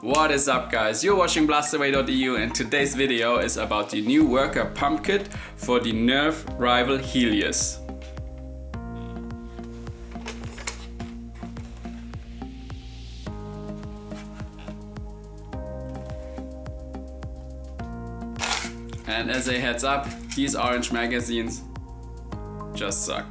What is up, guys? You're watching BLASTAWAY.EU and today's video is about the new worker pump kit for the Nerf rival HELIOS. And as a heads up, these orange magazines just suck.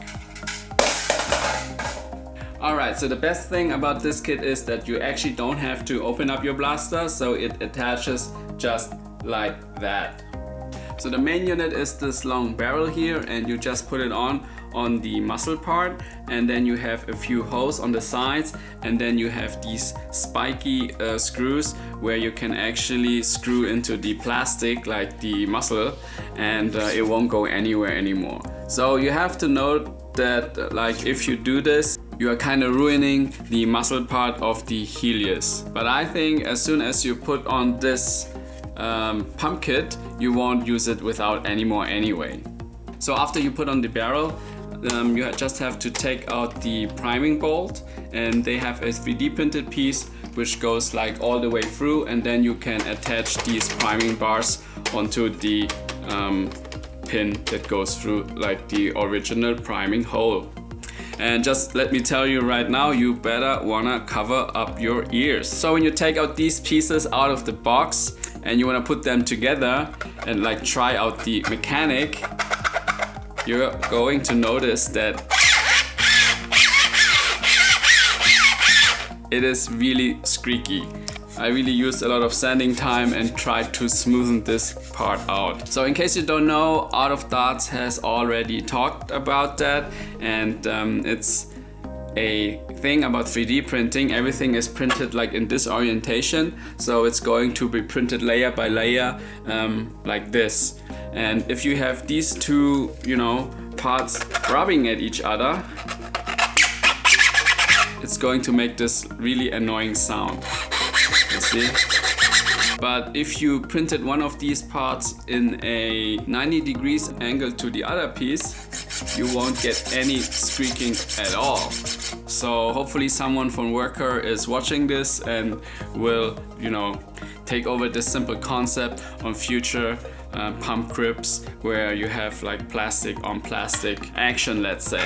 Alright, so the best thing about this kit is that you actually don't have to open up your blaster, so it attaches just like that. So the main unit is this long barrel here, and you just put it on the muzzle part, and then you have a few holes on the sides, and then you have these spiky screws where you can actually screw into the plastic like the muzzle, and it won't go anywhere anymore. So you have to note that like if you do this, you are kind of ruining the muzzle part of the HELIOS. But I think as soon as you put on this pump kit, you won't use it without anymore anyway. So after you put on the barrel, you just have to take out the priming bolt, and they have a 3D printed piece which goes like all the way through, and then you can attach these priming bars onto the pin that goes through like the original priming hole. And just let me tell you right now, you better wanna cover up your ears. So when you take out these pieces out of the box and you wanna put them together and like try out the mechanic, you're going to notice that it is really squeaky. I really used a lot of sanding time and tried to smoothen this part out. So in case you don't know, Art of Darts has already talked about that, and it's a thing about 3D printing. Everything is printed like in this orientation, so it's going to be printed layer by layer like this. And if you have these two, parts rubbing at each other, it's going to make this really annoying sound. You see? But if you printed one of these parts in a 90 degrees angle to the other piece, you won't get any squeaking at all. So hopefully someone from Worker is watching this and will, take over this simple concept on future pump grips where you have like plastic on plastic action, let's say.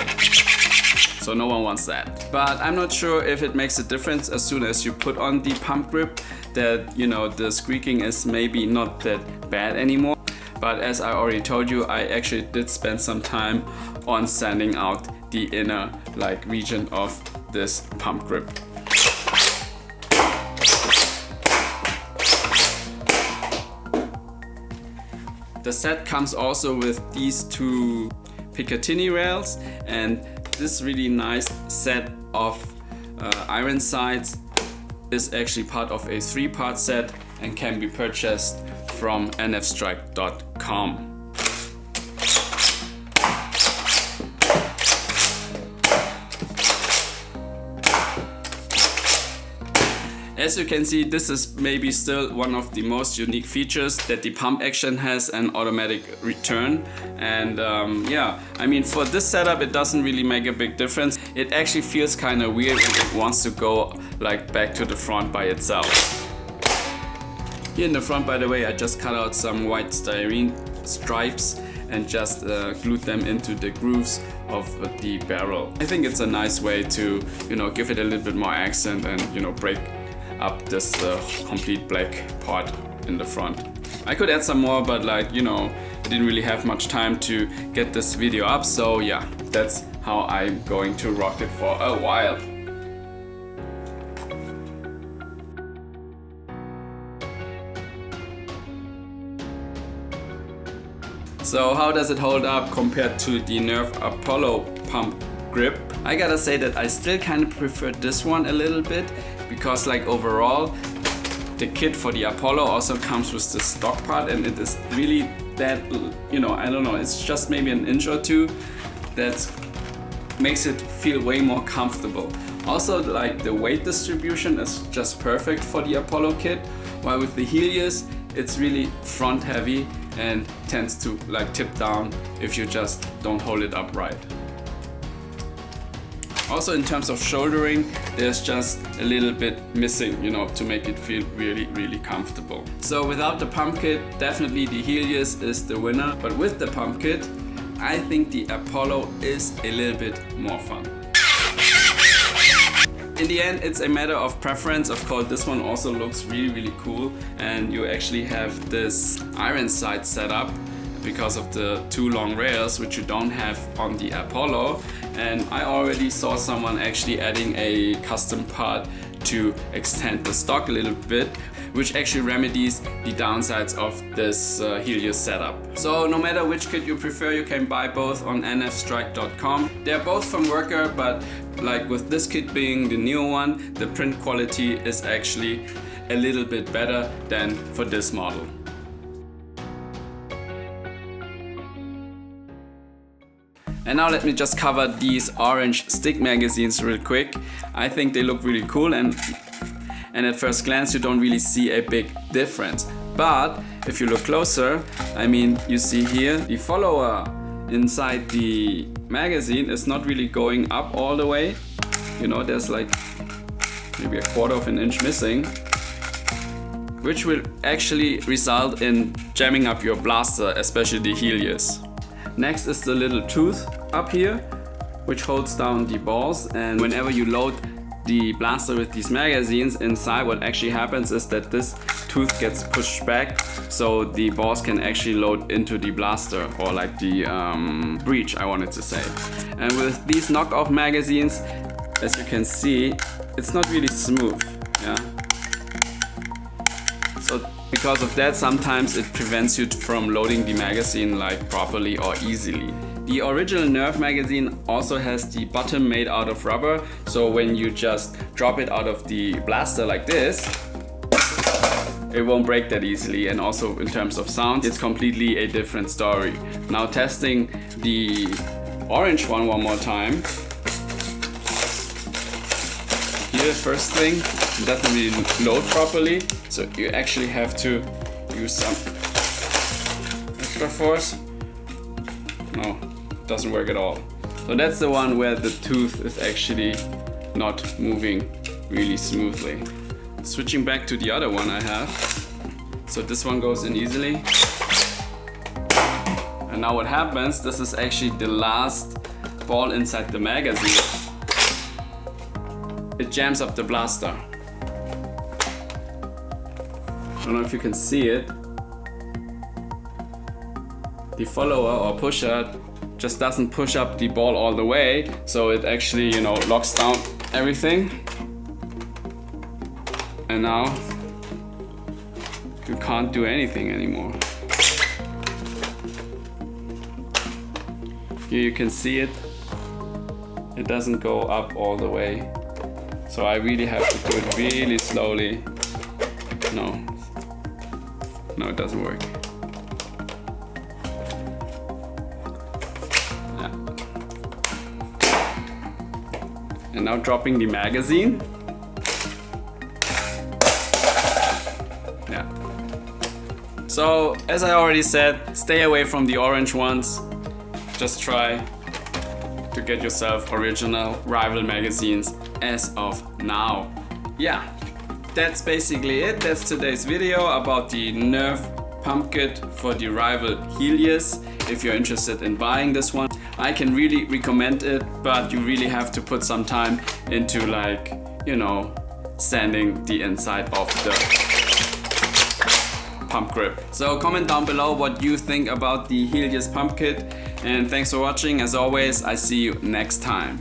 So no one wants that. But I'm not sure if it makes a difference as soon as you put on the pump grip that, the squeaking is maybe not that bad anymore. But as I already told you, I actually did spend some time on sanding out the inner region of this pump grip. The set comes also with these two Picatinny rails, and this really nice set of iron sights is actually part of a 3-part set and can be purchased from nfstrike.com. As you can see, this is maybe still one of the most unique features, that the pump action has an automatic return. And for this setup it doesn't really make a big difference. It actually feels kind of weird when it wants to go back to the front by itself. Here in the front, by the way, I just cut out some white styrene stripes and just glued them into the grooves of the barrel. I think it's a nice way to give it a little bit more accent and break up this complete black part in the front. I could add some more, but I didn't really have much time to get this video up, so yeah, that's how I'm going to rock it for a while. So how does it hold up compared to the Nerf Apollo pump grip? I gotta say that I still kind of prefer this one a little bit, because like overall the kit for the Apollo also comes with the stock part, and it is really that, you know, I don't know, it's just maybe an inch or two that makes it feel way more comfortable. Also, like the weight distribution is just perfect for the Apollo kit, while with the Helios it's really front heavy and tends to like tip down if you just don't hold it upright. Also, in terms of shouldering, there's just a little bit missing, you know, to make it feel really, really comfortable. So without the pump kit, definitely the Helios is the winner. But with the pump kit, I think the Apollo is a little bit more fun. In the end, it's a matter of preference. Of course, this one also looks really, really cool. And you actually have this iron sight set up because of the two long rails, which you don't have on the Apollo. And I already saw someone actually adding a custom part to extend the stock a little bit, which actually remedies the downsides of this Helios setup. So no matter which kit you prefer, you can buy both on nfstrike.com. They're both from Worker, but like with this kit being the new one, the print quality is actually a little bit better than for this model. And now let me just cover these orange stick magazines real quick. I think they look really cool, and at first glance you don't really see a big difference. But if you look closer, I mean, you see here the follower inside the magazine is not really going up all the way. You know, there's like maybe 1/4 of an inch missing, which will actually result in jamming up your blaster, especially the Helios. Next is the little tooth up here, which holds down the balls, and whenever you load the blaster with these magazines inside, what actually happens is that this tooth gets pushed back so the balls can actually load into the blaster, or like the breech, I wanted to say. And with these knockoff magazines, as you can see, it's not really smooth, yeah. So because of that, sometimes it prevents you from loading the magazine like properly or easily. The original Nerf magazine also has the bottom made out of rubber, so when you just drop it out of the blaster like this, it won't break that easily. And also in terms of sound, it's completely a different story. Now testing the orange one more time. Here, first thing, it doesn't really load properly, so you actually have to use some extra force. No, doesn't work at all. So that's the one where the tooth is actually not moving really smoothly. Switching back to the other one I have. So this one goes in easily. And now what happens, this is actually the last ball inside the magazine. It jams up the blaster. I don't know if you can see it. The follower or pusher just doesn't push up the ball all the way, so it actually, you know, locks down everything. And now you can't do anything anymore. Here you can see it. It doesn't go up all the way. So I really have to do it really slowly. No, it doesn't work. Yeah. And now dropping the magazine. Yeah. So as I already said, stay away from the orange ones. Just try to get yourself original rival magazines as of now. Yeah, that's basically it. That's today's video about the Nerf pump kit for the rival Helios. If you're interested in buying this one, I can really recommend it, but you really have to put some time into, like, you know, sanding the inside of the pump grip. So comment down below what you think about the Helios pump kit, and thanks for watching. As always, I see you next time.